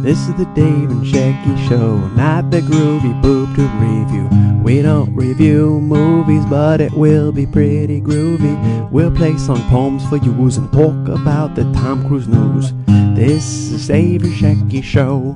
This is the Dave and Shecky Show, not the Groovy Boob to review. We don't review movies, but it will be pretty groovy. We'll play song poems for yous and talk about the Tom Cruise news. This is Dave and Shecky Show.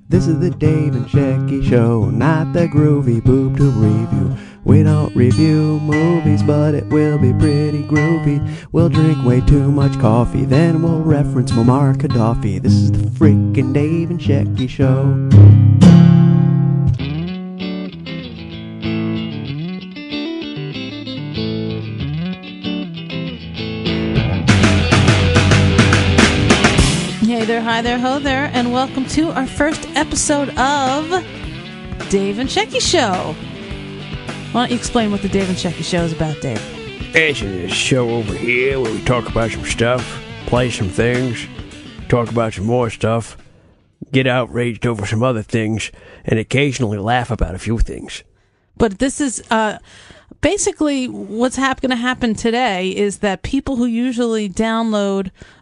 This is the Dave and Shecky Show, not the Groovy Boob to review. We don't review movies, but it will be pretty groovy. We'll drink way too much coffee, then we'll reference Muammar Gaddafi. This is the frickin' Dave and Shecky Show. Hi there, ho there, and welcome to our first episode of Dave and Shecky Show. Why don't you explain what the Dave and Shecky Show is about, Dave? It's a show over here where we talk about some stuff, play some things, talk about some more stuff, get outraged over some other things, and occasionally laugh about a few things. But this is basically what's going to happen today is that people who usually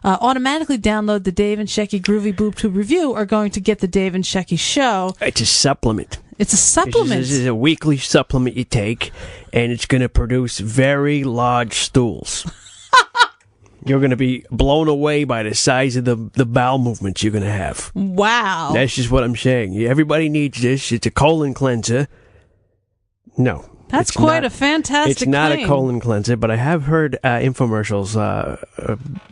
automatically download the Dave and Shecky Groovy Boob to review are going to get the Dave and Shecky Show. It's a supplement. It's a supplement. This is a weekly supplement you take, and it's going to produce very large stools. You're going to be blown away by the size of the bowel movements you're going to have. Wow. That's just what I'm saying. Everybody needs this. It's a colon cleanser. No. That's quite a fantastic It's not claim. A colon cleanser, but I have heard infomercials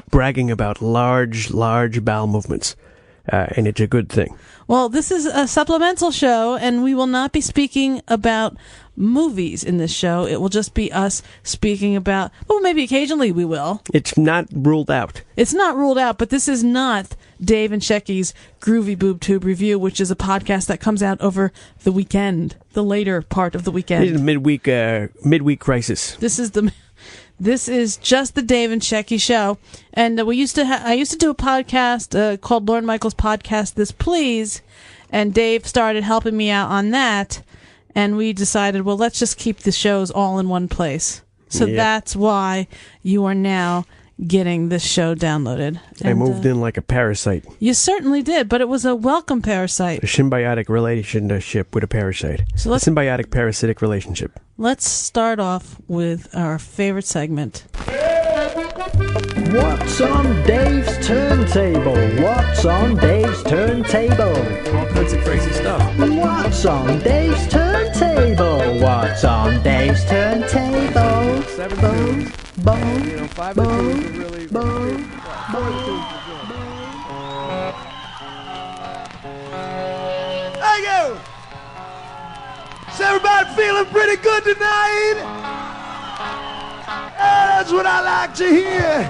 bragging about large bowel movements, and it's a good thing. Well, this is a supplemental show, and we will not be speaking about movies in this show. It will just be us speaking about, well, maybe occasionally we will. It's not ruled out. It's not ruled out, but this is not Dave and Shecky's Groovy Boob Tube Review, which is a podcast that comes out over the weekend, the later part of the weekend. This is a midweek crisis. This is just the Dave and Shecky Show, and I used to do a podcast called Lorne Michaels Podcast This Please, and Dave started helping me out on that, and we decided, well, let's just keep the shows all in one place. So That's why you are now getting this show downloaded. I moved in like a parasite. You certainly did, but it was a welcome parasite. A symbiotic relationship with a parasite. So a symbiotic parasitic relationship. Let's start off with our favorite segment. What's on Dave's turntable? What's on Dave's turntable? All kinds of crazy stuff. What's on Dave's turntable? What's on Dave's turntable? 7 Boom, boom, You know, 5 and 2 is really boom, good. Thank you! Is everybody feeling pretty good tonight? That's what I like to hear.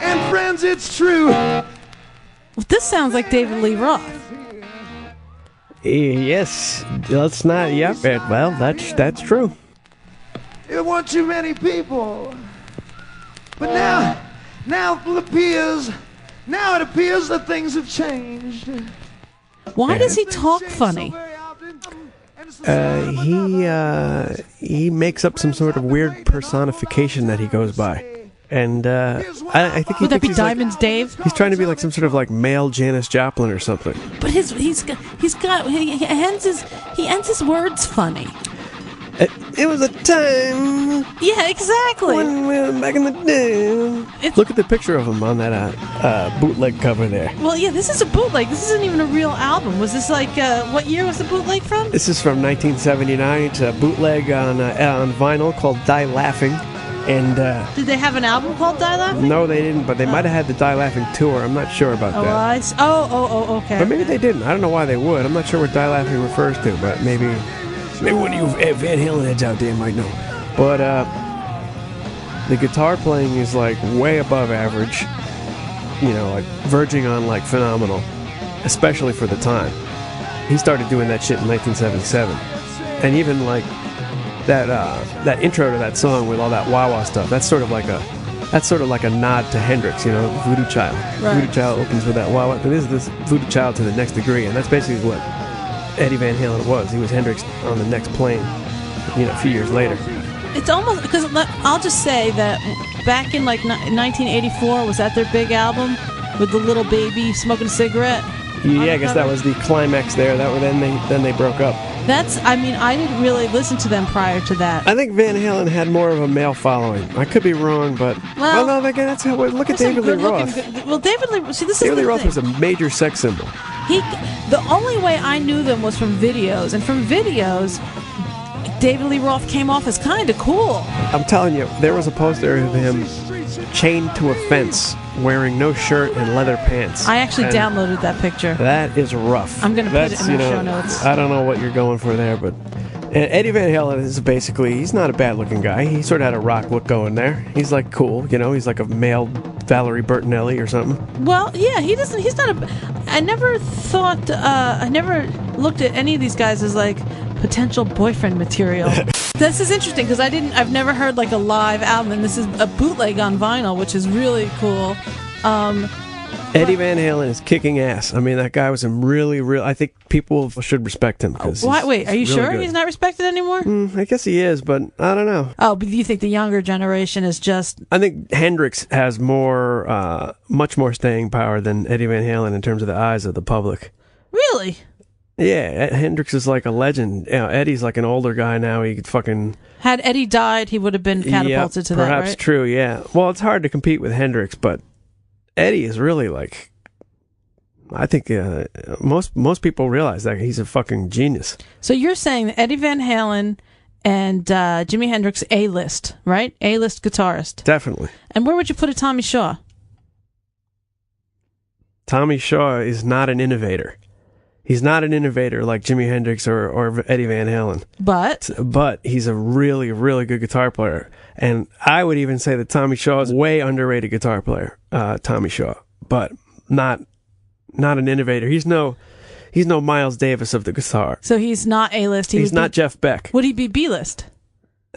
And friends, it's true. Well, this sounds like David Lee Roth. Yes, that's not. Yep. Well, that's true. There weren't too many people. But now it appears that things have changed. Why does he talk funny? He makes up some sort of weird personification that he goes by, and I think he Would that be thinks he's Diamonds like, Dave? he's trying to be like some sort of like male Janis Joplin or something. But he ends his words funny. It was a time Yeah, exactly. when we were back in the day. Look at the picture of him on that bootleg cover there. Well, yeah, this is a bootleg. This isn't even a real album. Was this like, what year was the bootleg from? This is from 1979. It's a bootleg on vinyl called Die Laughing. And Did they have an album called Die Laughing? no, they didn't, but they might have had the Die Laughing tour. I'm not sure about that. Okay. But maybe they didn't. I don't know why they would. I'm not sure what Die Laughing refers to, but maybe one of you Van Halen heads out there might know. But the guitar playing is like way above average. You know, like verging on like phenomenal, especially for the time. He started doing that shit in 1977, and even like that intro to that song with all that wah-wah stuff. That's sort of like a That's sort of like a nod to Hendrix, Voodoo Child. Right. Voodoo Child opens with that, wow, this is this Voodoo Child to the next degree, and that's basically what Eddie Van Halen was. He was Hendrix on the next plane, a few years later. It's almost, because I'll just say that back in like 1984, was that their big album with the little baby smoking a cigarette? Yeah, I guess that was the climax there. Then they broke up. I didn't really listen to them prior to that. I think Van Halen had more of a male following. I could be wrong, but no, again, that's how. Look at David Lee Roth. Well, David Lee. See, this David is Lee Roth was a major sex symbol. The only way I knew them was from videos, and from videos, David Lee Roth came off as kind of cool. I'm telling you, there was a poster of him chained to a fence, wearing no shirt and leather pants. I actually downloaded that picture. That is rough. I'm going to put it in the show notes. I don't know what you're going for there, but Eddie Van Halen is he's not a bad-looking guy. He sort of had a rock look going there. He's like cool, he's like a male Valerie Bertinelli or something. Well, yeah, he's not I never looked at any of these guys as like potential boyfriend material. This is interesting because I've never heard like a live album, and this is a bootleg on vinyl, which is really cool. Eddie Van Halen is kicking ass. I mean, that guy was I think people should respect him. Wait, are you sure good. He's not respected anymore? I guess he is, but I don't know. Oh, but you think the younger generation is just... I think Hendrix has much more staying power than Eddie Van Halen in terms of the eyes of the public. Really? Yeah, Hendrix is like a legend. Eddie's like an older guy now. He could fucking... Had Eddie died, he would have been catapulted to that, right? Perhaps true, yeah. Well, it's hard to compete with Hendrix, but Eddie is really like... I think most people realize that he's a fucking genius. So you're saying that Eddie Van Halen and Jimi Hendrix A-list, right? A-list guitarist. Definitely. And where would you put a Tommy Shaw? Tommy Shaw is not an innovator. He's not an innovator like Jimi Hendrix or Eddie Van Halen. But he's a really, really good guitar player. And I would even say that Tommy Shaw is a way underrated guitar player, Tommy Shaw. But not an innovator. He's no Miles Davis of the guitar. So he's not A-list. He's not Jeff Beck. Would he be B-list?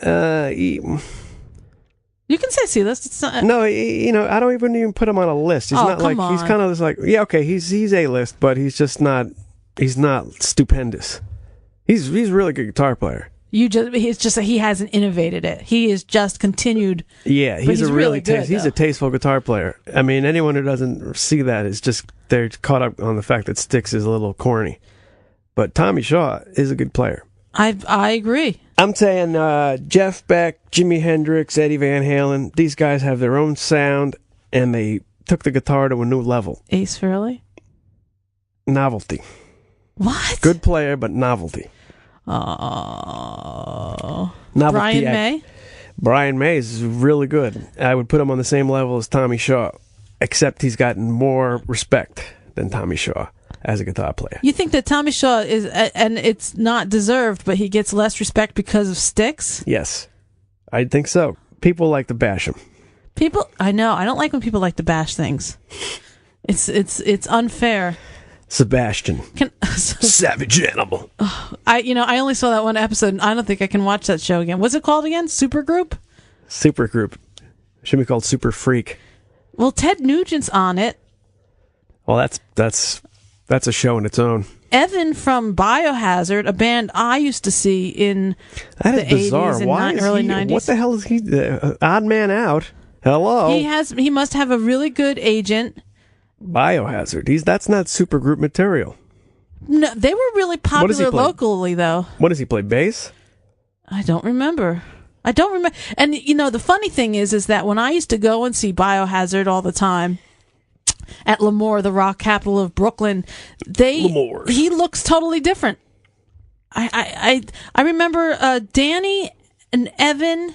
You can say C-list. It's not. No, I don't even put him on a list. He's not like on. He's kind of just like he's A-list, but he's just not. He's not stupendous. He's a really good guitar player. It's just that he hasn't innovated it. He has just continued. Yeah, he's a really good, he's a tasteful guitar player. I mean, anyone who doesn't see that is just they're caught up on the fact that Styx is a little corny. But Tommy Shaw is a good player. I agree. I'm saying Jeff Beck, Jimi Hendrix, Eddie Van Halen. These guys have their own sound, and they took the guitar to a new level. Ace Frehley? Novelty. What? Good player, but novelty. Oh. Novelty. Brian May? Brian May is really good. I would put him on the same level as Tommy Shaw, except he's gotten more respect than Tommy Shaw as a guitar player. You think that Tommy Shaw is, and it's not deserved, but he gets less respect because of Styx? Yes. I think so. People like to bash him. I know. I don't like when people like to bash things. It's unfair. Sebastian. Savage Animal. I only saw that one episode, and I don't think I can watch that show again. What's it called again? Supergroup? Supergroup. Should be called Super Freak. Well, Ted Nugent's on it. Well, that's a show in its own. Evan from Biohazard, a band I used to see in the bizarre. 80s and Why is early he, 90s. What the hell is he? Odd man out. Hello. He must have a really good agent. Biohazard. That's not supergroup material. No, they were really popular locally, though. What does he play? Bass? I don't remember. And the funny thing is that when I used to go and see Biohazard all the time at Lemoore, the rock capital of Brooklyn, he looks totally different. I remember Danny and Evan,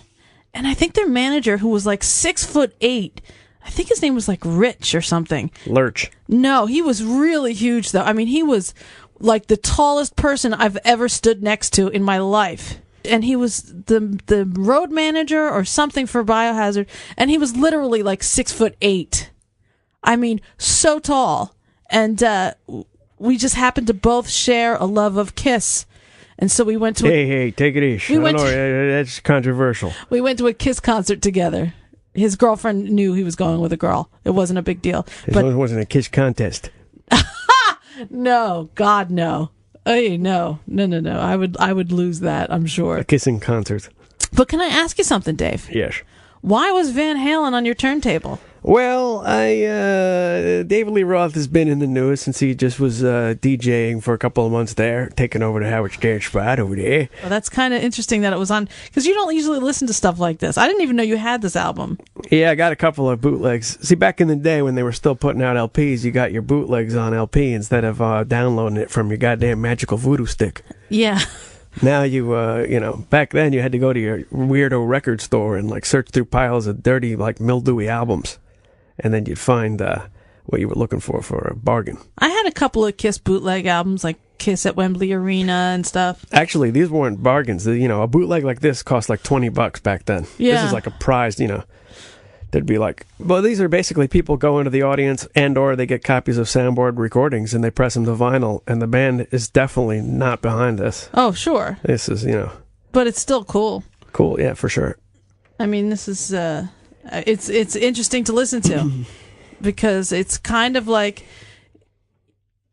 and I think their manager, who was like 6'8". I think his name was like Rich or something. Lurch. No, he was really huge, though. I mean, he was like the tallest person I've ever stood next to in my life. And he was the road manager or something for Biohazard, and he was literally like 6'8". I mean, so tall. And we just happened to both share a love of Kiss. And so we went to Hey, take it easy. That's controversial. We went to a Kiss concert together. his girlfriend knew he was going with a girl. It wasn't a big deal. It But wasn't a kiss contest. no, God, no. Hey, no. I would lose that, I'm sure. A kissing concert. But can I ask you something, Dave? Yes. Why was Van Halen on your turntable? Well, David Lee Roth has been in the news since he just was DJing for a couple of months there, taking over the Howard Stern spot over there. Well, that's kind of interesting that it was on, because you don't usually listen to stuff like this. I didn't even know you had this album. Yeah, I got a couple of bootlegs. See, back in the day when they were still putting out LPs, you got your bootlegs on LP instead of downloading it from your goddamn magical voodoo stick. Yeah. Now back then you had to go to your weirdo record store and like search through piles of dirty, like mildewy albums. And then you'd find what you were looking for a bargain. I had a couple of Kiss bootleg albums, like Kiss at Wembley Arena and stuff. Actually, these weren't bargains. A bootleg like this cost like $20 back then. Yeah. This is like a prize, There'd be like, well, these are basically people go into the audience and or they get copies of soundboard recordings and they press them to vinyl. And the band is definitely not behind this. Oh, sure. This is, But it's still cool. Cool, yeah, for sure. I mean, this is... It's interesting to listen to because it's kind of like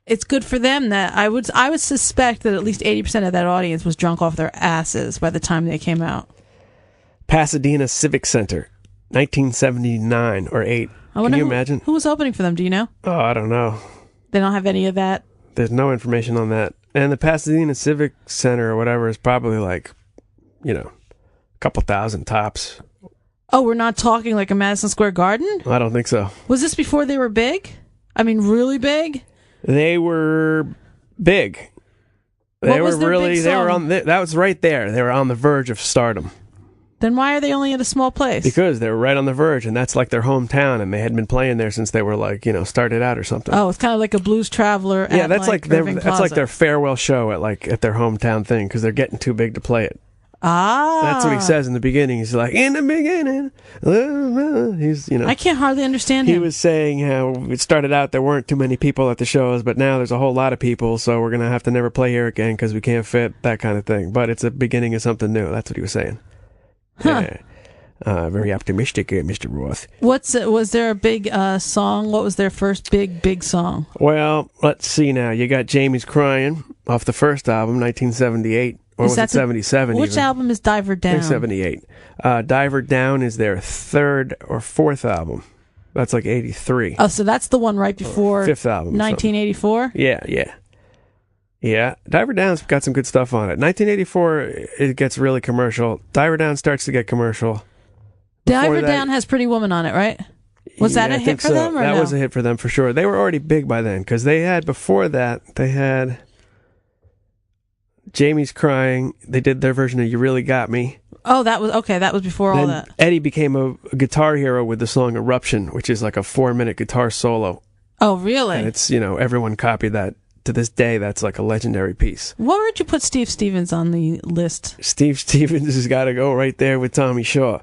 it's good for them that I would suspect that at least 80% of that audience was drunk off their asses by the time they came out. Pasadena Civic Center, 1979 or 8. Can you imagine? Who was opening for them? Do you know? Oh, I don't know. They don't have any of that. There's no information on that. And the Pasadena Civic Center or whatever is probably like, a couple thousand tops. Oh, we're not talking like a Madison Square Garden? I don't think so. Was this before they were big? I mean, really big? They were big. What was their big They were song? that was right there. They were on the verge of stardom. Then why are they only at a small place? Because they were right on the verge, and that's like their hometown, and they had been playing there since they were like, started out or something. Oh, it's kind of like a Blues Traveler. Yeah, at that's like Irving that's Plaza. like their farewell show at their hometown thing because they're getting too big to play it. Ah, That's what he says in the beginning. He's like, in the beginning, he's I can't hardly understand him. He was saying how it started out there weren't too many people at the shows, but now there's a whole lot of people, so we're gonna have to never play here again because we can't fit, that kind of thing. But it's a beginning of something new. That's what he was saying. Huh. Very optimistic, Mr. Roth. Was there a big song? What was their first big song? Well, let's see now. You got Jamie's Crying off the first album, 1978. Or was it 77? Which even? album is Diver Down? I think 78. Diver Down is their third or fourth album. That's like 83. Oh, so that's the one right before fifth album. 1984? Yeah. Diver Down's got some good stuff on it. 1984, it gets really commercial. Diver Down starts to get commercial. Diver Down has Pretty Woman on it, right? Was that a hit for them? Or that no? was a hit for them for sure. They were already big by then because they had, before that, they had Jamie's Crying. They did their version of You Really Got Me. Oh, that was okay. That was before all that. Eddie became a guitar hero with the song Eruption, which is like a 4-minute guitar solo. Oh, really? And it's, everyone copied that. To this day, that's like a legendary piece. Why would you put Steve Stevens on the list? Steve Stevens has got to go right there with Tommy Shaw.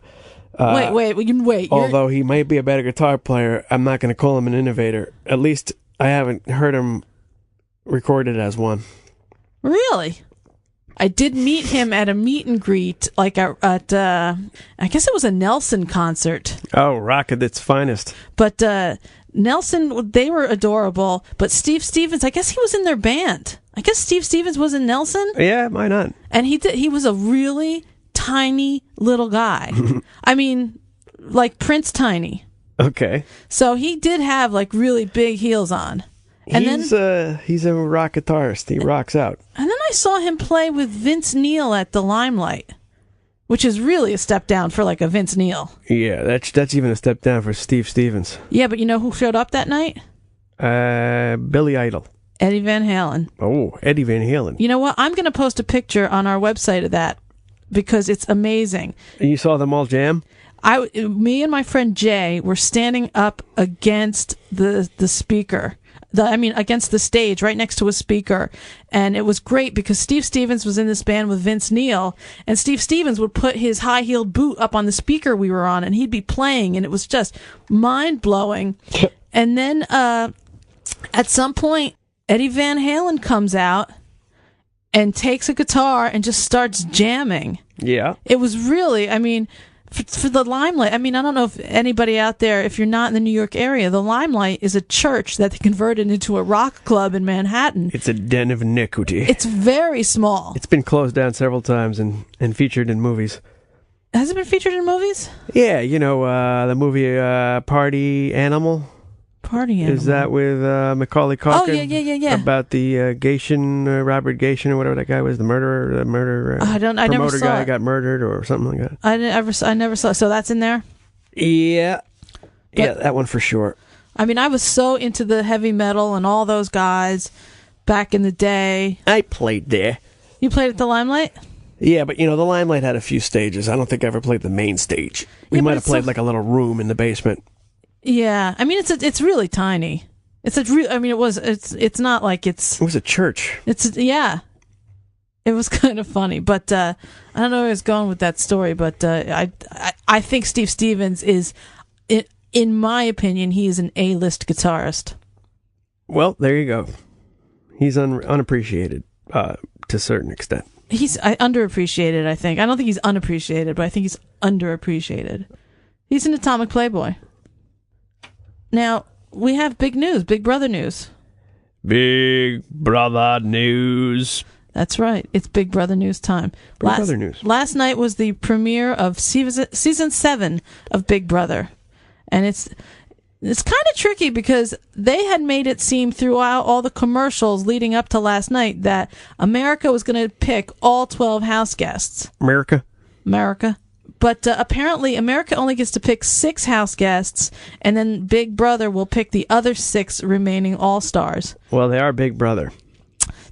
Wait. Although he might be a better guitar player, I'm not going to call him an innovator. At least I haven't heard him recorded as one. Really? I did meet him at a meet and greet, like at I guess it was a Nelson concert. Oh, rock at its finest. But Nelson, they were adorable. But Steve Stevens, I guess he was in their band. I guess Steve Stevens was in Nelson. Yeah, why not? And he was a really tiny little guy. I mean, like Prince tiny. Okay. So he did have like really big heels on. And he's a rock guitarist. He rocks out. And then I saw him play with Vince Neil at the Limelight, which is really a step down for like a Vince Neil. Yeah, that's even a step down for Steve Stevens. Yeah, but you know who showed up that night? Billy Idol. Eddie Van Halen. Oh, Eddie Van Halen. You know what? I'm going to post a picture on our website of that because it's amazing. And you saw them all jam? Me and my friend Jay were standing up against the speaker. Against the stage, right next to a speaker. And it was great because Steve Stevens was in this band with Vince Neil, and Steve Stevens would put his high-heeled boot up on the speaker we were on, and he'd be playing, and it was just mind-blowing. And then at some point, Eddie Van Halen comes out and takes a guitar and just starts jamming. Yeah. It was really, For the Limelight, I mean, I don't know if anybody out there, if you're not in the New York area, the Limelight is a church that they converted into a rock club in Manhattan. It's a den of iniquity. It's very small. It's been closed down several times and featured in movies. Has it been featured in movies? Yeah, the movie Party Animal. Party Animal. Is that with Macaulay Culkin? Oh, yeah. About the Robert Gatien or whatever that guy was, the murderer. I never promoter saw guy it. got murdered or something like that. I never saw. So that's in there. Yeah, that one for sure. I mean, I was so into the heavy metal and all those guys back in the day. I played there. You played at the Limelight? Yeah, but the Limelight had a few stages. I don't think I ever played the main stage. We might have played like a little room in the basement. Yeah, I mean it's really tiny. It's not like it's. It was a church. It was kind of funny, but I don't know where I was going with that story. But I think Steve Stevens is, in my opinion, he is an A-list guitarist. Well, there you go. He's unappreciated to a certain extent. He's underappreciated, I think. I don't think he's unappreciated, but I think he's underappreciated. He's an atomic playboy. Now, we have big news, Big Brother news. Big Brother news. That's right. It's Big Brother news time. Brother news. Last night was the premiere of season 7 of Big Brother. And it's kind of tricky because they had made it seem throughout all the commercials leading up to last night that America was going to pick all 12 house guests. America. But apparently America only gets to pick 6 house guests, and then Big Brother will pick the other 6 remaining all-stars. Well, they are Big Brother.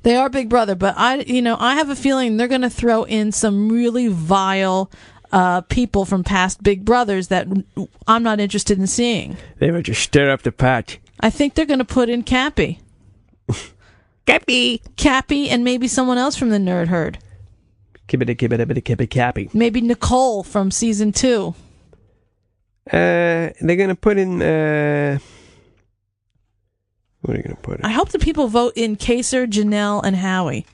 They are Big Brother, but I have a feeling they're going to throw in some really vile people from past Big Brothers that I'm not interested in seeing. They would just stir up the pot. I think they're going to put in Cappy. Cappy, and maybe someone else from the Nerd Herd. Cappy. Maybe Nicole from season 2. They're going to put in... what are you going to put in? I hope the people vote in Kaser, Janelle, and Howie.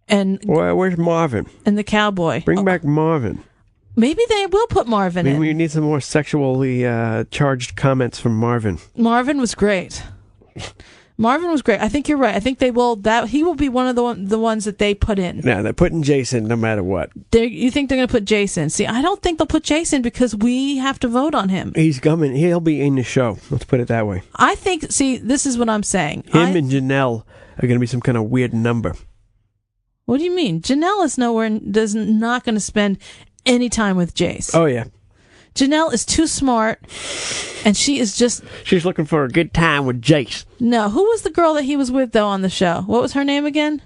And where's Marvin? And the cowboy. Bring back Marvin. Maybe they will put Marvin in. We need some more sexually charged comments from Marvin. Marvin was great. I think you're right. I think they will. He will be one of the ones that they put in. Yeah, they're putting Jason no matter what. You think they're going to put Jason? See, I don't think they'll put Jason because we have to vote on him. He's coming. He'll be in the show. Let's put it that way. I think. See, this is what I'm saying. Him and Janelle are going to be some kind of weird number. What do you mean? Janelle is not going to spend any time with Jace. Oh yeah. Janelle is too smart, and she's looking for a good time with Jace. No, who was the girl that he was with, though, on the show? What was her name again?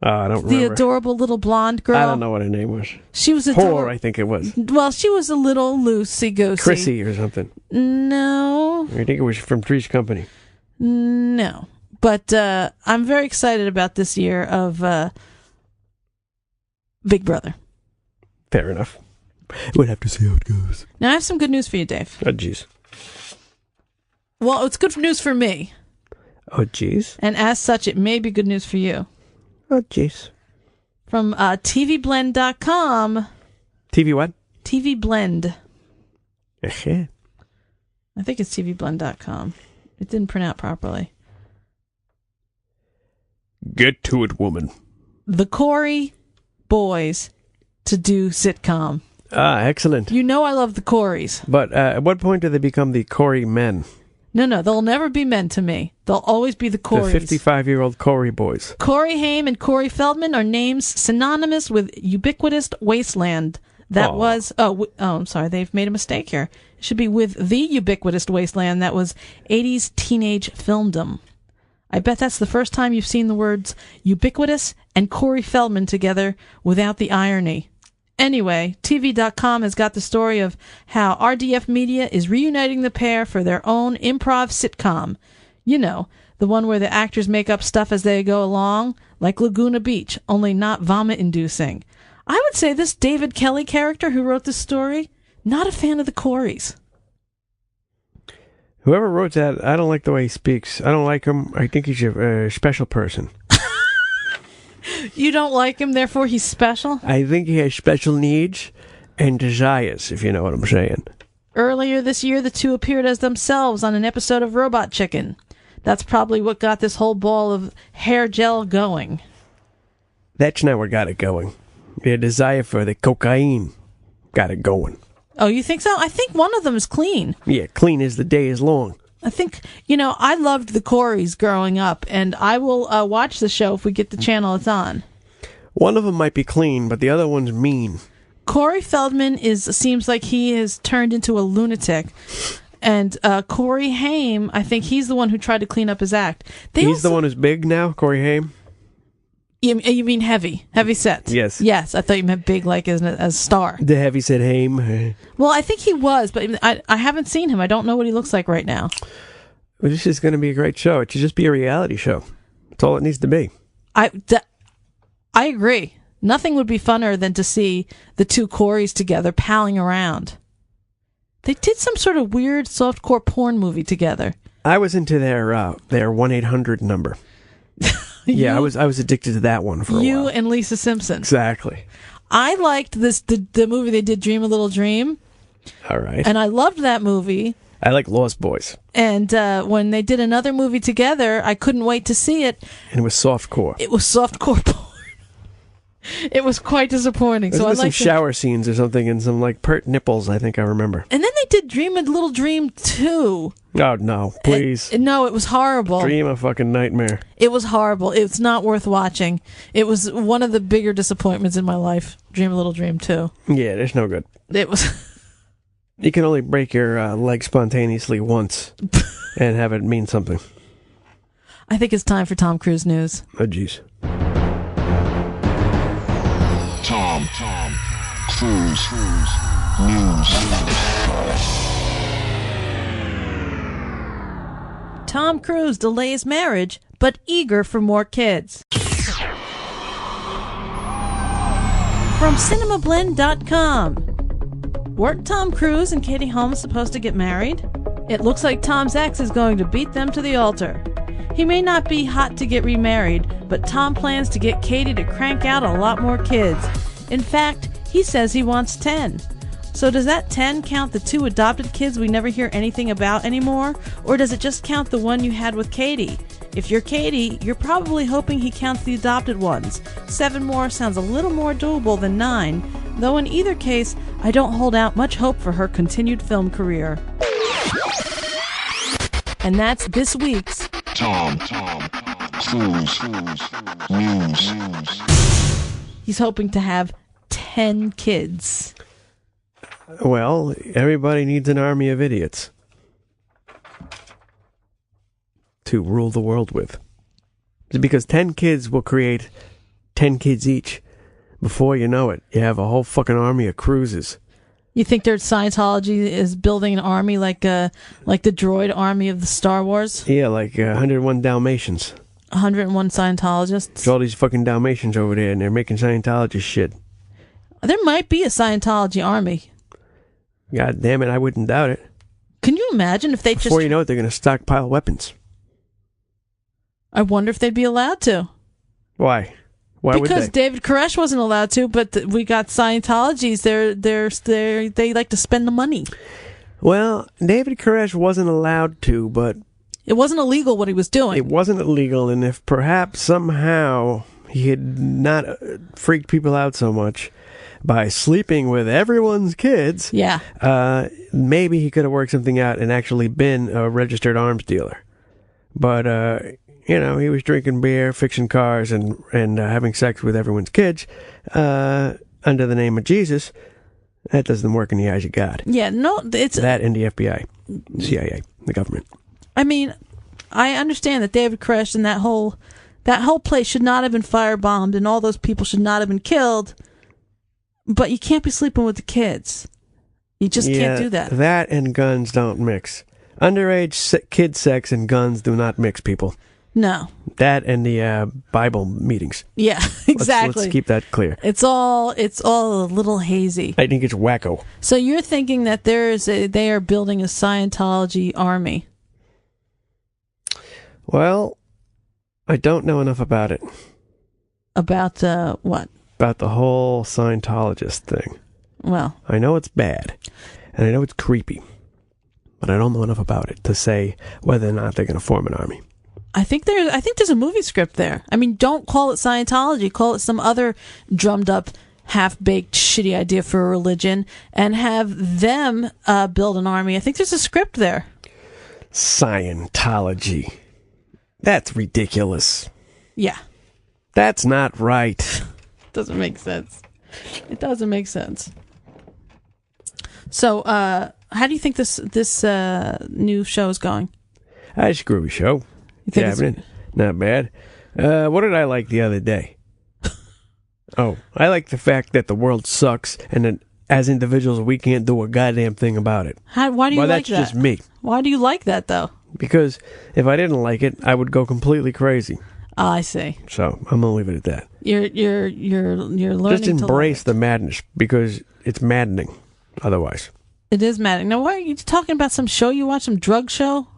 I don't remember. The adorable little blonde girl? I don't know what her name was. She was Whore, I think it was. Well, she was a little loosey-goosey. Chrissy or something. No. I think it was from Three's Company. No. But I'm very excited about this year of Big Brother. Fair enough. We'll have to see how it goes. Now, I have some good news for you, Dave. Oh, jeez. Well, it's good news for me. Oh, jeez. And as such, it may be good news for you. Oh, jeez. From tvblend.com. TV what? TV Blend. Okay. I think it's tvblend.com. It didn't print out properly. Get to it, woman. The Corey boys to do sitcom. Ah, excellent. You know I love the Coreys. But at what point do they become the Corey men? No, they'll never be men to me. They'll always be the Coreys. The 55-year-old Corey boys. Corey Haim and Corey Feldman are names synonymous with ubiquitous wasteland. I'm sorry, they've made a mistake here. It should be with the ubiquitous wasteland that was 80s teenage filmdom. I bet that's the first time you've seen the words ubiquitous and Corey Feldman together without the irony. Anyway, TV.com has got the story of how RDF Media is reuniting the pair for their own improv sitcom. You know, the one where the actors make up stuff as they go along, like Laguna Beach, only not vomit-inducing. I would say this David Kelly character who wrote this story, not a fan of the Coreys. Whoever wrote that, I don't like the way he speaks. I don't like him. I think he's a special person. You don't like him, therefore he's special? I think he has special needs, and desires, if you know what I'm saying. Earlier this year, the two appeared as themselves on an episode of Robot Chicken. That's probably what got this whole ball of hair gel going. That's not what got it going. Their desire for the cocaine got it going. Oh, you think so? I think one of them is clean. Yeah, clean as the day is long. I think, I loved the Coreys growing up, and I will watch the show if we get the channel it's on. One of them might be clean, but the other one's mean. Corey Feldman seems like he has turned into a lunatic. And Corey Haim, I think he's the one who tried to clean up his act. He's the one who's big now, Corey Haim? You mean heavy set? Yes. Yes, I thought you meant big like as a star. The heavy set Haim. Well, I think he was, but I haven't seen him. I don't know what he looks like right now. Well, this is going to be a great show. It should just be a reality show. That's all it needs to be. I agree. Nothing would be funner than to see the two Coreys together palling around. They did some sort of weird softcore porn movie together. I was into their 1-800 number. Yeah, I was addicted to that one for a while. You and Lisa Simpson. Exactly. I liked the movie they did, Dream a Little Dream. All right. And I loved that movie. I like Lost Boys. And when they did another movie together, I couldn't wait to see it. And it was softcore. It was softcore porn. It was quite disappointing. There was some shower scenes or something and some pert nipples, I think I remember. And then they did Dream a Little Dream 2. Oh, no, please. No, it was horrible. Dream a fucking nightmare. It was horrible. It's not worth watching. It was one of the bigger disappointments in my life, Dream a Little Dream 2. Yeah, it's no good. It was... You can only break your leg spontaneously once and have it mean something. I think it's time for Tom Cruise news. Oh, jeez. Tom Cruise news. Tom Cruise delays marriage, but eager for more kids. From cinemablend.com. Weren't Tom Cruise and Katie Holmes supposed to get married? It looks like Tom's ex is going to beat them to the altar. He may not be hot to get remarried, but Tom plans to get Katie to crank out a lot more kids. In fact, he says he wants 10. So does that 10 count the 2 adopted kids we never hear anything about anymore? Or does it just count the one you had with Katie? If you're Katie, you're probably hoping he counts the adopted ones. 7 more sounds a little more doable than 9, though in either case, I don't hold out much hope for her continued film career. And that's this week's Tom Cruise news. He's hoping to have 10 kids. Well, everybody needs an army of idiots to rule the world with. Because 10 kids will create 10 kids each. Before you know it, you have a whole fucking army of cruises. You think their Scientology is building an army like the droid army of the Star Wars? Yeah, like 101 Dalmatians. 101 Scientologists? There's all these fucking Dalmatians over there, and they're making Scientologist shit. There might be a Scientology Army. God damn it, I wouldn't doubt it. Can you imagine if they just... Before you know it, they're going to stockpile weapons. I wonder if they'd be allowed to. Why? Why because would they? David Koresh wasn't allowed to, but we got Scientologies. They like to spend the money. Well, David Koresh wasn't allowed to, but... It wasn't illegal what he was doing. It wasn't illegal, and if perhaps somehow he had not freaked people out so much by sleeping with everyone's kids, yeah, maybe he could have worked something out and actually been a registered arms dealer. But, he was drinking beer, fixing cars, and having sex with everyone's kids under the name of Jesus. That doesn't work in the eyes of God. Yeah, no, it's... That and the FBI, CIA, the government. I mean, I understand that David Koresh and that whole place should not have been firebombed and all those people should not have been killed, but you can't be sleeping with the kids. You just can't do that. That and guns don't mix. Underage kid sex and guns do not mix, people. No. That and the Bible meetings. Yeah, exactly. Let's keep that clear. It's all a little hazy. I think it's wacko. So you're thinking that they are building a Scientology army. Well, I don't know enough about it. About what? About the whole Scientologist thing. Well, I know it's bad, and I know it's creepy, but I don't know enough about it to say whether or not they're going to form an army. I think there's a movie script there. I mean, don't call it Scientology. Call it some other drummed up, half-baked, shitty idea for a religion, and have them build an army. I think there's a script there. Scientology. That's ridiculous. Yeah. That's not right. Doesn't make sense. It doesn't make sense. So, how do you think this new show is going? It's a groovy show. You think it's not bad. What did I like the other day? Oh, I like the fact that the world sucks, and that as individuals we can't do a goddamn thing about it. Why do you like that? That's just me. Why do you like that though? Because if I didn't like it, I would go completely crazy. Oh, I see. So I'm gonna leave it at that. You're learning. Just embrace the madness, because it's maddening. Otherwise, it is maddening. Now, why are you talking about some show you watched? Some drug show?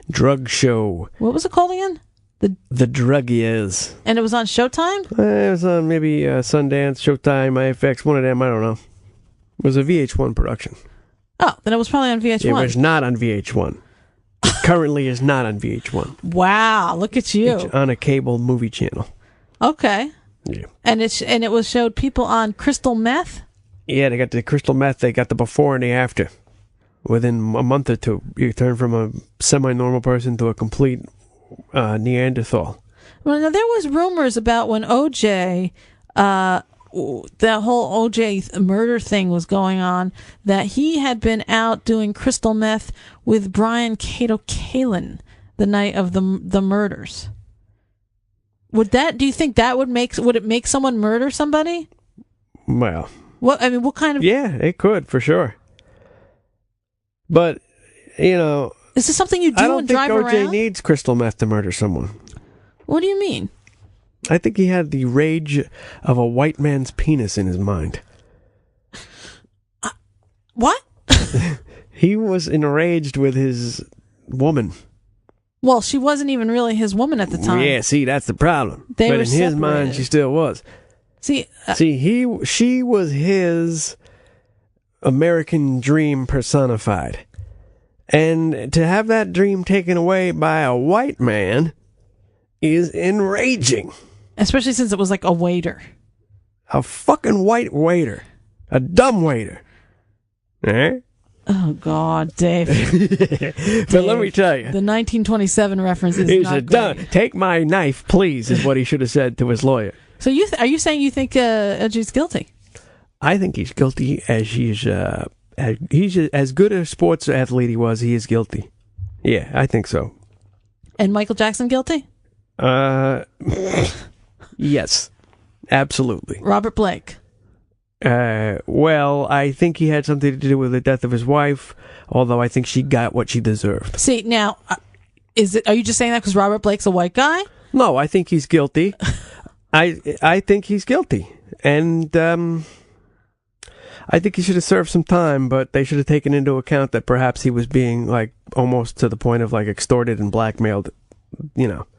Drug show. What was it called again? The Druggies. And it was on Showtime? It was on maybe Sundance, Showtime, IFX, one of them. I don't know. It was a VH1 production. Oh, then it was probably on VH1. It was not on VH1. It currently is not on VH1. Wow, look at you. It's on a cable movie channel. Okay. Yeah. And it was showed people on crystal meth? Yeah, they got the crystal meth. They got the before and the after. Within a month or two, you turn from a semi-normal person to a complete Neanderthal. Well, now there was rumors about when OJ, the whole OJ murder thing was going on, that he had been out doing crystal meth with Brian Cato Halen the night of the murders. Do you think that would it make someone murder somebody? Well, what kind of? Yeah, it could for sure. But is this something you do and drive around? I don't think OJ needs crystal meth to murder someone. What do you mean? I think he had the rage of a white man's penis in his mind. What? He was enraged with his woman. Well, she wasn't even really his woman at the time. Yeah, see, that's the problem. But in his mind, she still was. She was his American dream personified. And to have that dream taken away by a white man is enraging. Especially since it was like a waiter. A fucking white waiter. A dumb waiter. Eh? Oh, God, Dave. But let me tell you. The 1927 reference is not great. Take my knife, please, is what he should have said to his lawyer. So are you saying you think OJ's guilty? I think he's guilty as he's as good a sports athlete he was, he is guilty. Yeah, I think so. And Michael Jackson guilty? Yes, absolutely. Robert Blake? Well, I think he had something to do with the death of his wife, although I think she got what she deserved. See, now, are you just saying that because Robert Blake's a white guy? No, I think he's guilty. I think he's guilty. And, I think he should have served some time, but they should have taken into account that perhaps he was being, almost to the point of, extorted and blackmailed,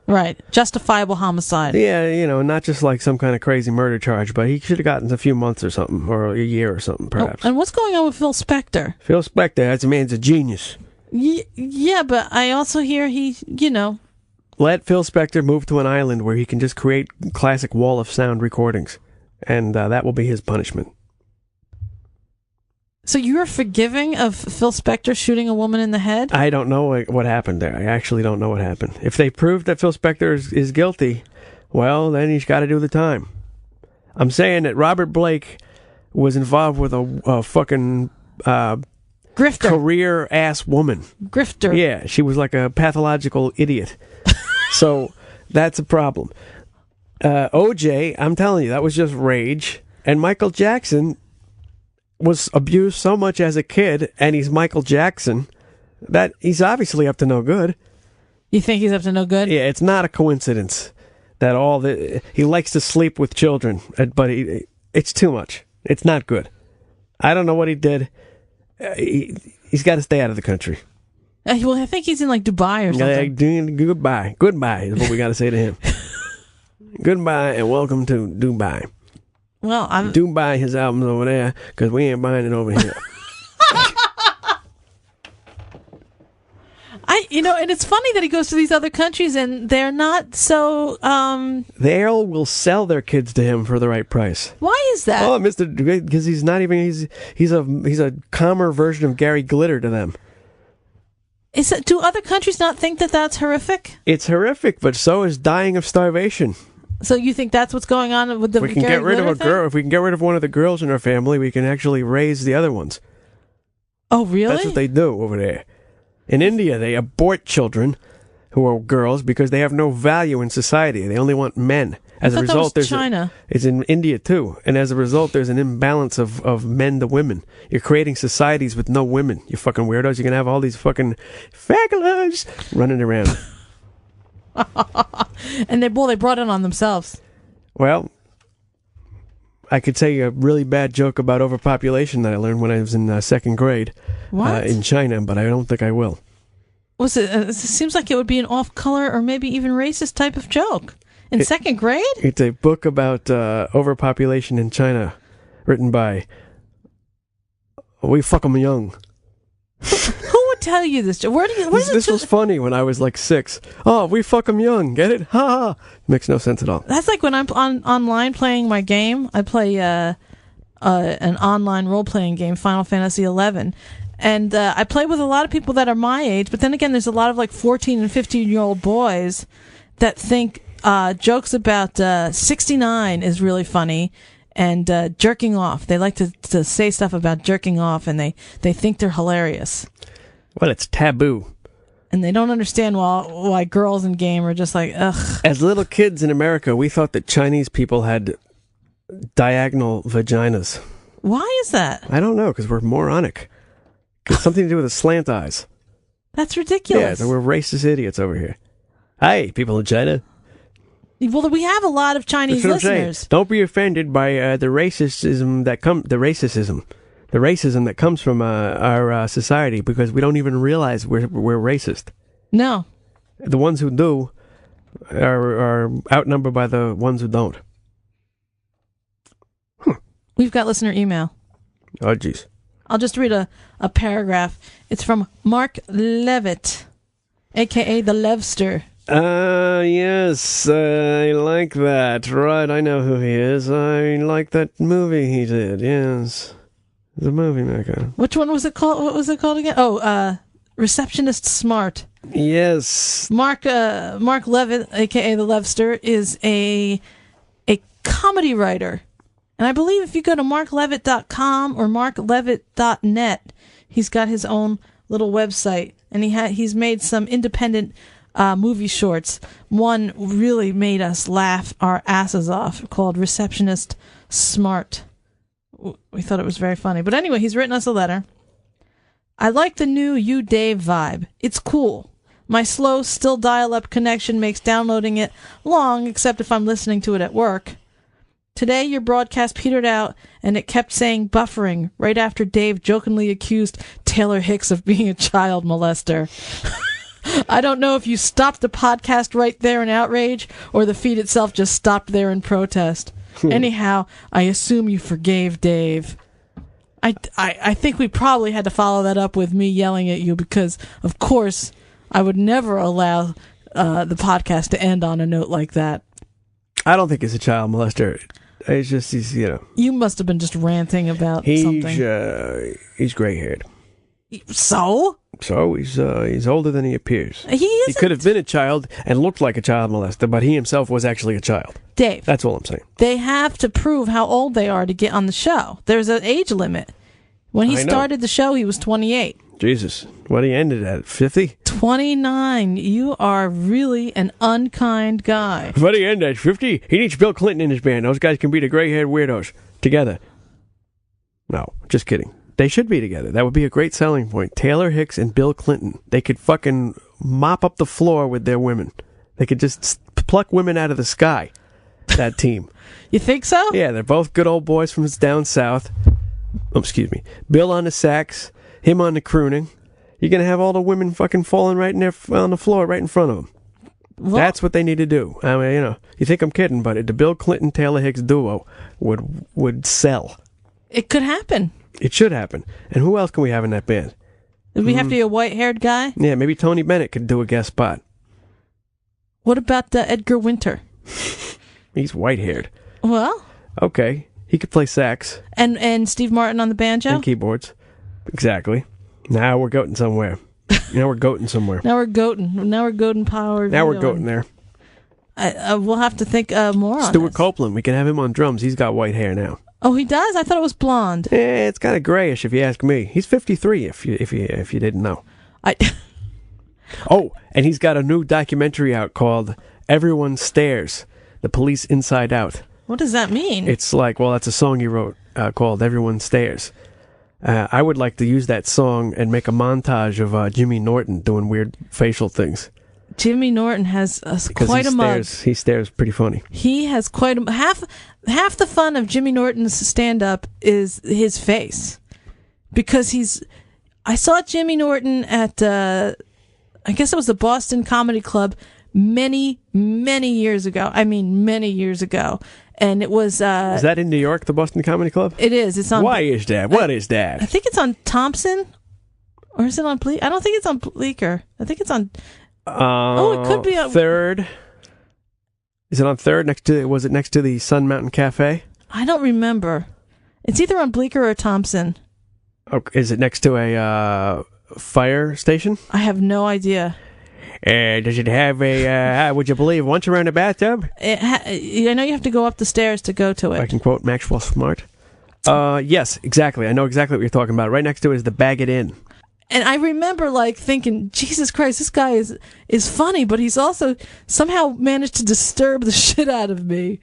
Right. Justifiable homicide. Yeah, not just some kind of crazy murder charge, but he should have gotten a few months or something, or a year or something, perhaps. Oh, and what's going on with Phil Spector? Phil Spector, that man's a genius. Yeah, but I also hear he. Let Phil Spector move to an island where he can just create classic wall of sound recordings, and that will be his punishment. So you're forgiving of Phil Spector shooting a woman in the head? I don't know what happened there. I actually don't know what happened. If they prove that Phil Spector is guilty, well, then he's got to do the time. I'm saying that Robert Blake was involved with a fucking grifter, career-ass woman. Grifter. Yeah, she was like a pathological idiot. So that's a problem. OJ, I'm telling you, that was just rage. And Michael Jackson was abused so much as a kid, and he's Michael Jackson, that he's obviously up to no good. You think he's up to no good? Yeah, it's not a coincidence that he likes to sleep with children, but it's too much. It's not good. I don't know what he did. He's got to stay out of the country. Well, I think he's in Dubai or something. Goodbye is what we got to say to him. Goodbye and welcome to Dubai. Well, I'm... Do buy his albums over there, because we ain't buying it over here. And it's funny that he goes to these other countries and they're not so, They all will sell their kids to him for the right price. Why is that? Oh, because he's not even, he's a calmer version of Gary Glitter to them. Do other countries not think that that's horrific? It's horrific, but so is dying of starvation. So you think that's what's going on with the We can Gary get rid of Glitter a girl. If we can get rid of one of the girls in our family, we can actually raise the other ones. Oh, really? That's what they do over there. In India, they abort children who are girls because they have no value in society. They only want men. As a result, there's China. It's in India too, and as a result, there's an imbalance of men to women. You're creating societies with no women. You fucking weirdos. You're gonna have all these fucking faggots running around. And they brought it on themselves. Well, I could say a really bad joke about overpopulation that I learned when I was in second grade in China, but I don't think I will. Was it? It seems like it would be an off-color or maybe even racist type of joke. In second grade? It's a book about overpopulation in China, written by We Fuck 'em Young. Who would tell you this? This was funny when I was like 6. Oh, we fuck 'em young. Get it? Ha ha. Makes no sense at all. That's like when I'm online playing my game. I play an online role-playing game, Final Fantasy 11. And I play with a lot of people that are my age, but then again, there's a lot of like 14 and 15-year-old boys that think jokes about 69 is really funny and jerking off. They like to say stuff about jerking off, and they think they're hilarious. Well, it's taboo. And they don't understand why girls in game are just like, ugh. As little kids in America, we thought that Chinese people had diagonal vaginas. Why is that? I don't know, because we're moronic. It's something to do with the slant eyes. That's ridiculous. Yeah, so we're racist idiots over here. Hi, people in China. Well, we have a lot of Chinese listeners. Don't be offended by the racism that comes from our society, because we don't even realize we're racist. No. The ones who do are outnumbered by the ones who don't. We've got listener email. Oh, jeez. I'll just read a paragraph. It's from Mark Levitt, a.k.a. the Levster. Yes, I like that. Right, I know who he is. I like that movie he did, yes. The movie maker. Which one was it called? What was it called again? Oh, Receptionist Smart. Yes. Mark Levitt, a.k.a. the Levster, is a comedy writer. And I believe if you go to marklevitt.com or marklevitt.net, he's got his own little website. And he's made some independent movie shorts. One really made us laugh our asses off, called Receptionist Smart. We thought it was very funny. But anyway, he's written us a letter. I like the new You Dave vibe. It's cool. My slow, still dial-up connection makes downloading it long, except if I'm listening to it at work. Today, your broadcast petered out, and it kept saying buffering right after Dave jokingly accused Taylor Hicks of being a child molester. I don't know if you stopped the podcast right there in outrage, or the feed itself just stopped there in protest. Anyhow, I assume you forgave Dave. I think we probably had to follow that up with me yelling at you, because, of course, I would never allow the podcast to end on a note like that. I don't think he's a child molester. It's just, You must have been just ranting about something. He's gray-haired. So? So he's older than he appears. He could have been a child and looked like a child molester, but he himself was actually a child. Dave. That's all I'm saying. They have to prove how old they are to get on the show. There's an age limit. When he started the show, he was 28. Jesus. What he ended at, 50? 29. You are really an unkind guy. What he ended at, 50? He needs Bill Clinton in his band. Those guys can be the gray-haired weirdos. Together. No, just kidding. They should be together. That would be a great selling point. Taylor Hicks and Bill Clinton. They could fucking mop up the floor with their women. They could just pluck women out of the sky. That team. You think so? Yeah, they're both good old boys from down south. Oh, excuse me. Bill on the sax, him on the crooning. You're going to have all the women fucking falling right in there on the floor right in front of them. Well, That's what they need to do. I mean, you think I'm kidding, but the Bill Clinton Taylor Hicks duo would sell. it could happen. It should happen. And who else can we have in that band? Did we have to be a white-haired guy? Yeah, maybe Tony Bennett could do a guest spot. What about Edgar Winter? He's white-haired. Well, Okay, he could play sax and Steve Martin on the banjo. and keyboards. Exactly. Now we're goating somewhere. Now we're goating somewhere. Now we're goating power. Now we're goating there. We'll have to think more on Stuart this. Copeland, we can have him on drums. He's got white hair now. Oh, he does? I thought it was blonde. It's kind of grayish if you ask me. He's 53 if you didn't know. Oh, and he's got a new documentary out called Everyone Stares, The Police Inside Out. What does that mean? It's like, well, that's a song he wrote called Everyone Stares. I would like to use that song and make a montage of Jimmy Norton doing weird facial things. Jimmy Norton has quite a mug. He stares pretty funny. He has quite a half the fun of Jimmy Norton's stand-up is his face, because I saw Jimmy Norton at I guess it was the Boston Comedy Club many years ago. I mean, many years ago, and it was. Is that in New York, the Boston Comedy Club? It is. It's on. Why is that? What is that? I think it's on Thompson, or is it on Bleecker? I don't think it's on Bleecker. I think it's on. It could be on Third. Is it on Third? Was it next to the Sun Mountain Cafe? I don't remember. It's either on Bleecker or Thompson. Oh, is it next to a fire station? I have no idea. Does it have a, would you believe, once around a bathtub? I know you have to go up the stairs to go to it. I can quote Maxwell Smart. Yes, exactly. I know exactly what you're talking about. Right next to it is the Bag It In. And I remember thinking, Jesus Christ, this guy is funny, but he's also somehow managed to disturb the shit out of me.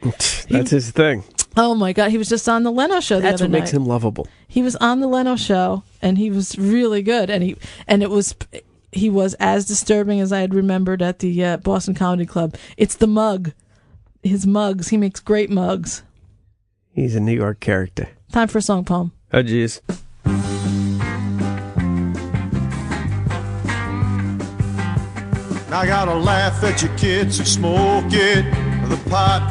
That's his thing. Oh my God, he was just on the Leno show the That's other what night. makes him lovable. He was on the Leno show, and he was really good, and he was as disturbing as I had remembered at the Boston Comedy Club. It's the mug, his mugs. He makes great mugs. He's a New York character. Time for a song poem. Oh, jeez. I gotta laugh at you kids who smoke it, the pot.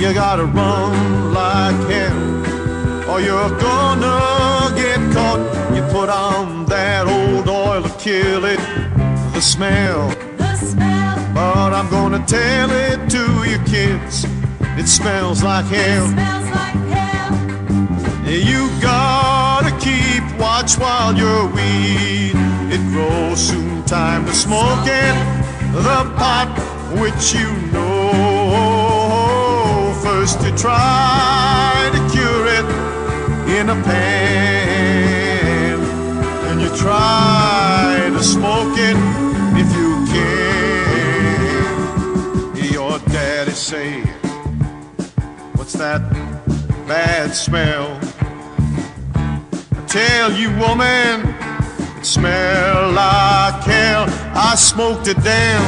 You gotta run like hell, or you're gonna get caught. You put on that old oil to kill it, the smell. But I'm gonna tell it to you kids, it smells like hell. You gotta keep watch while you're weed. It grows soon, time to smoke it, the pot which you know. First you try to cure it in a pan, and you try to smoke it if you can. Your daddy say, what's that bad smell? I tell you, woman, smell like hell. I smoked it down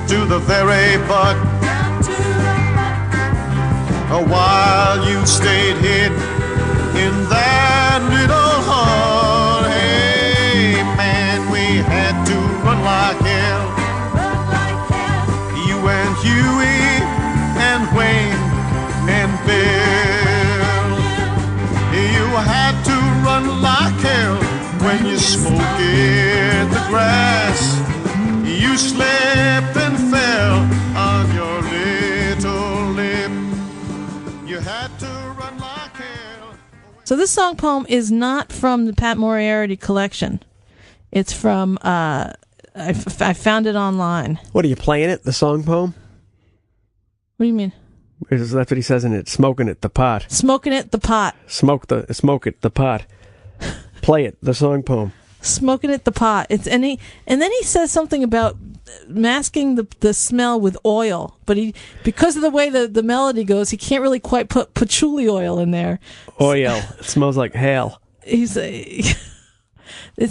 to the very butt. While you stayed hid in that little hut. Hey man, we had to run like hell. You and Huey and Wayne and Bill. You had to run like hell. When you smoke in the grass, you slipped and fell on your little lip. You had to run like hell. So this song poem is not from the Pat Moriarty collection. It's from, I found it online. What are you playing it? The song poem? What do you mean? That's what he says in it. Smoking it, the pot. Smoking it, the pot. Smoke it, the pot. Play it, the song poem. Smoking it, the pot. And then he says something about masking the smell with oil, but because of the way the melody goes, he can't really quite put patchouli oil in there. Oil. It smells like hell. This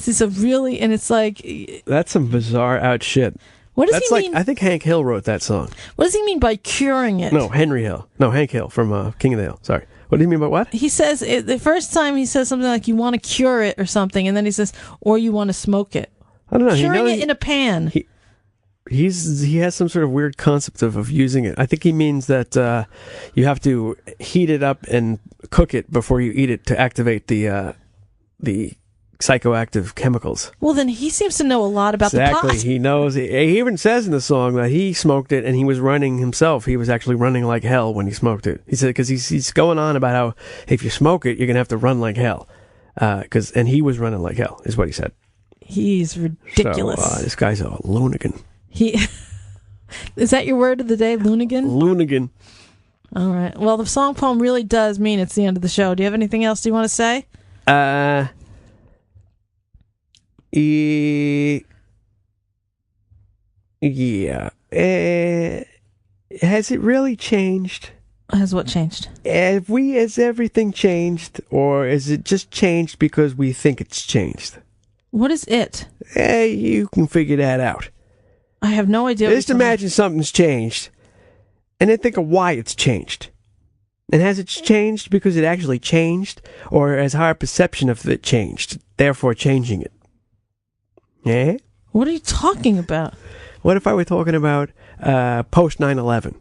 is a really, and it's like, that's some bizarre out shit. What does he mean? I think Hank Hill wrote that song. What does he mean by curing it? No, Henry Hill. No, Hank Hill from King of the Hill. Sorry. What do you mean by what? He says, the first time he says something like you want to cure it or something, and then he says, or you want to smoke it. I don't know. Curing it in a pan. He has some sort of weird concept of using it. I think he means that you have to heat it up and cook it before you eat it to activate the psychoactive chemicals. Well, then he seems to know a lot about the pot. Exactly. He knows. He even says in the song that he smoked it and he was running himself. He was actually running like hell when he smoked it. He said because he's going on about how if you smoke it, you're gonna have to run like hell. And he was running like hell, is what he said. He's ridiculous. So, this guy's a loonigan. Is that your word of the day, loonigan? Loonigan. All right. Well, the song poem really does mean it's the end of the show. Do you have anything else you want to say? Yeah. Has it really changed? Has what changed? Has everything changed, or is it just changed because we think it's changed? What is it? You can figure that out. I have no idea. Just imagine something's changed, and then think of why it's changed. And has it changed because it actually changed, or has our perception of it changed, therefore changing it? Yeah? What are you talking about? What if I were talking about post 9/11?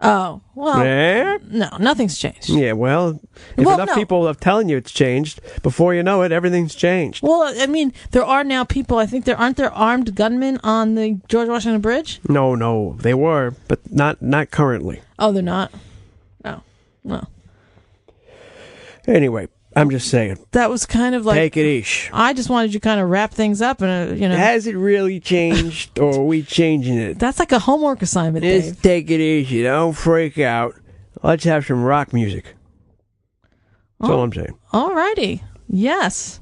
Oh, well, no, nothing's changed. Yeah, well, if enough people are telling you it's changed, before you know it, everything's changed. Well, I mean, there are now people, I think aren't there armed gunmen on the George Washington Bridge? No, they were, but not currently. Oh, they're not? Oh, no. Anyway, I'm just saying. That was kind of like... Take it easy. I just wanted you to kind of wrap things up and, Has it really changed, or are we changing it? That's like a homework assignment, Dave. Just take it easy. Don't freak out. Let's have some rock music. That's all I'm saying. All righty. Yes.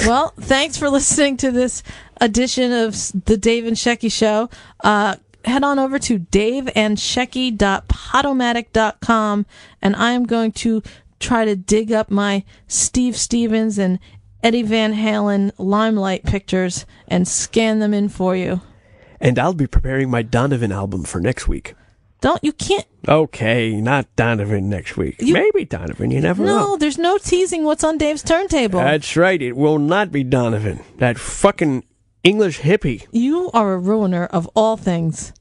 Well, thanks for listening to this edition of the Dave and Shecky Show. Head on over to daveandshecky.podomatic.com, and I am going to try to dig up my Steve Stevens and Eddie Van Halen Limelight pictures and scan them in for you. And I'll be preparing my Donovan album for next week. You can't... Okay, not Donovan next week. Maybe Donovan, you never know. No, there's no teasing what's on Dave's turntable. That's right, it will not be Donovan. That fucking English hippie. You are a ruiner of all things.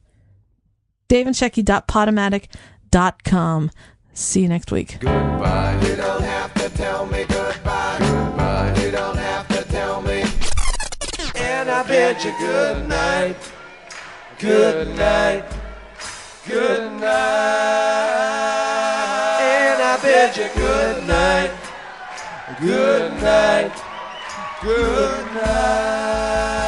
daveandshecky.podomatic.com. See you next week. Goodbye, you don't have to tell me goodbye. Goodbye, you don't have to tell me. And I bid you good night. Good night. Good night. And I bid you good night. Good night. Good night.